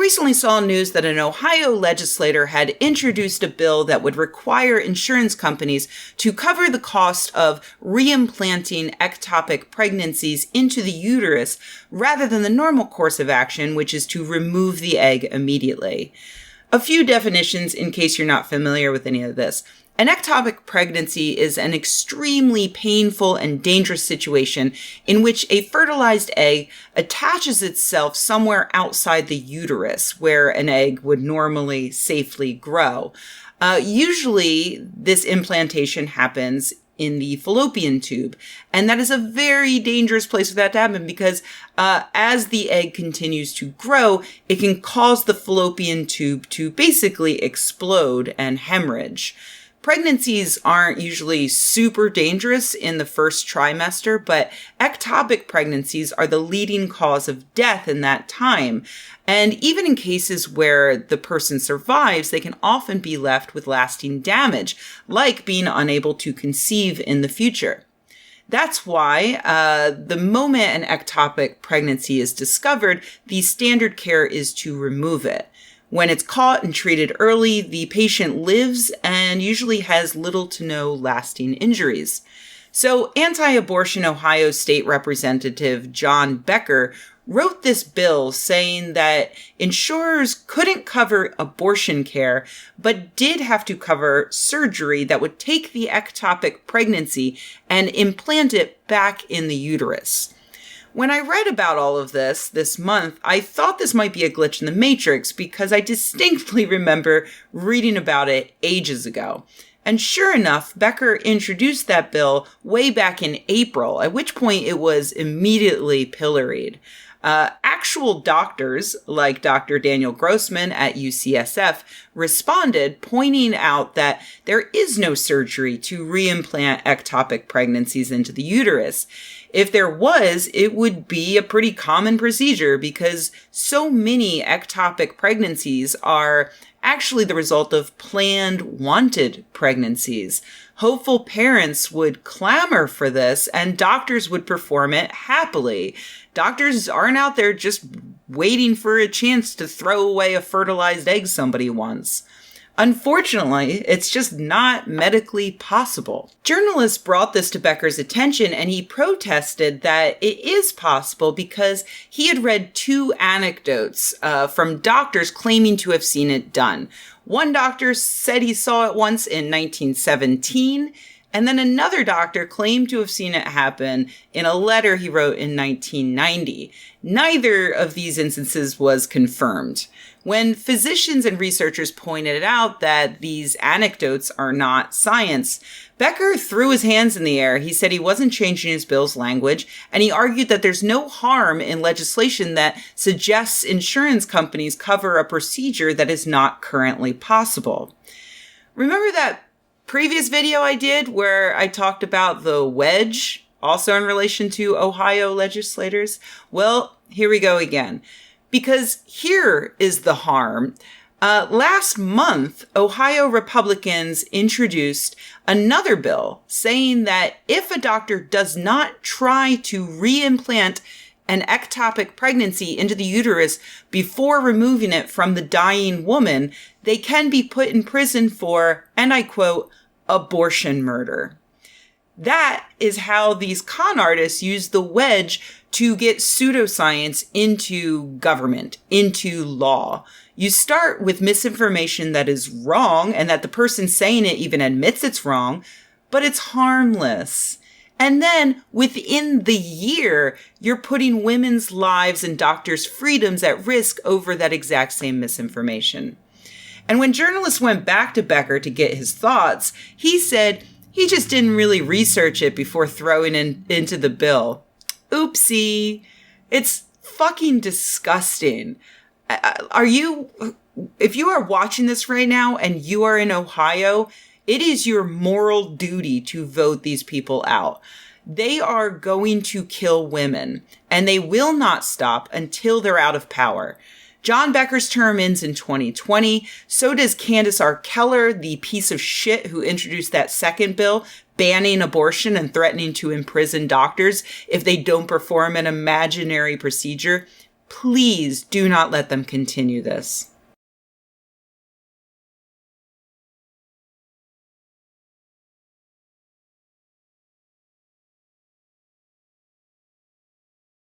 recently saw news that an Ohio legislator had introduced a bill that would require insurance companies to cover the cost of reimplanting ectopic pregnancies into the uterus rather than the normal course of action, which is to remove the egg immediately. A few definitions in case you're not familiar with any of this. An ectopic pregnancy is an extremely painful and dangerous situation in which a fertilized egg attaches itself somewhere outside the uterus where an egg would normally safely grow. Usually, this implantation happens in the fallopian tube, and that is a very dangerous place for that to happen because as the egg continues to grow, it can cause the fallopian tube to basically explode and hemorrhage. Pregnancies aren't usually super dangerous in the first trimester, but ectopic pregnancies are the leading cause of death in that time. And even in cases where the person survives, they can often be left with lasting damage, like being unable to conceive in the future. That's why the moment an ectopic pregnancy is discovered, the standard care is to remove it. When it's caught and treated early, the patient lives and usually has little to no lasting injuries. So anti-abortion Ohio State Representative John Becker wrote this bill saying that insurers couldn't cover abortion care, but did have to cover surgery that would take the ectopic pregnancy and implant it back in the uterus. When I read about all of this month, I thought this might be a glitch in the matrix because I distinctly remember reading about it ages ago. And sure enough, Becker introduced that bill way back in April, at which point it was immediately pilloried. Actual doctors, like Dr. Daniel Grossman at UCSF, responded, pointing out that there is no surgery to reimplant ectopic pregnancies into the uterus. If there was, it would be a pretty common procedure because so many ectopic pregnancies are actually the result of planned, wanted pregnancies. Hopeful parents would clamor for this and doctors would perform it happily. Doctors aren't out there just waiting for a chance to throw away a fertilized egg somebody wants. Unfortunately, it's just not medically possible. Journalists brought this to Becker's attention and he protested that it is possible because he had read two anecdotes from doctors claiming to have seen it done. One doctor said he saw it once in 1917, and then another doctor claimed to have seen it happen in a letter he wrote in 1990. Neither of these instances was confirmed. When physicians and researchers pointed out that these anecdotes are not science, Becker threw his hands in the air. He said he wasn't changing his bill's language, and he argued that there's no harm in legislation that suggests insurance companies cover a procedure that is not currently possible. Remember that previous video I did where I talked about the wedge, also in relation to Ohio legislators? Well, here we go again. Because here is the harm. Last month, Ohio Republicans introduced another bill saying that if a doctor does not try to reimplant an ectopic pregnancy into the uterus before removing it from the dying woman, they can be put in prison for, and I quote, abortion murder. That is how these con artists use the wedge to get pseudoscience into government, into law. You start with misinformation that is wrong and that the person saying it even admits it's wrong, but it's harmless. And then within the year, you're putting women's lives and doctors' freedoms at risk over that exact same misinformation. And when journalists went back to Becker to get his thoughts, he said he just didn't really research it before throwing it into the bill. Oopsie. It's fucking disgusting. If you are watching this right now and you are in Ohio, it is your moral duty to vote these people out. They are going to kill women, and they will not stop until they're out of power. John Becker's term ends in 2020. So does Candace R. Keller, the piece of shit who introduced that second bill, banning abortion and threatening to imprison doctors if they don't perform an imaginary procedure. Please do not let them continue this.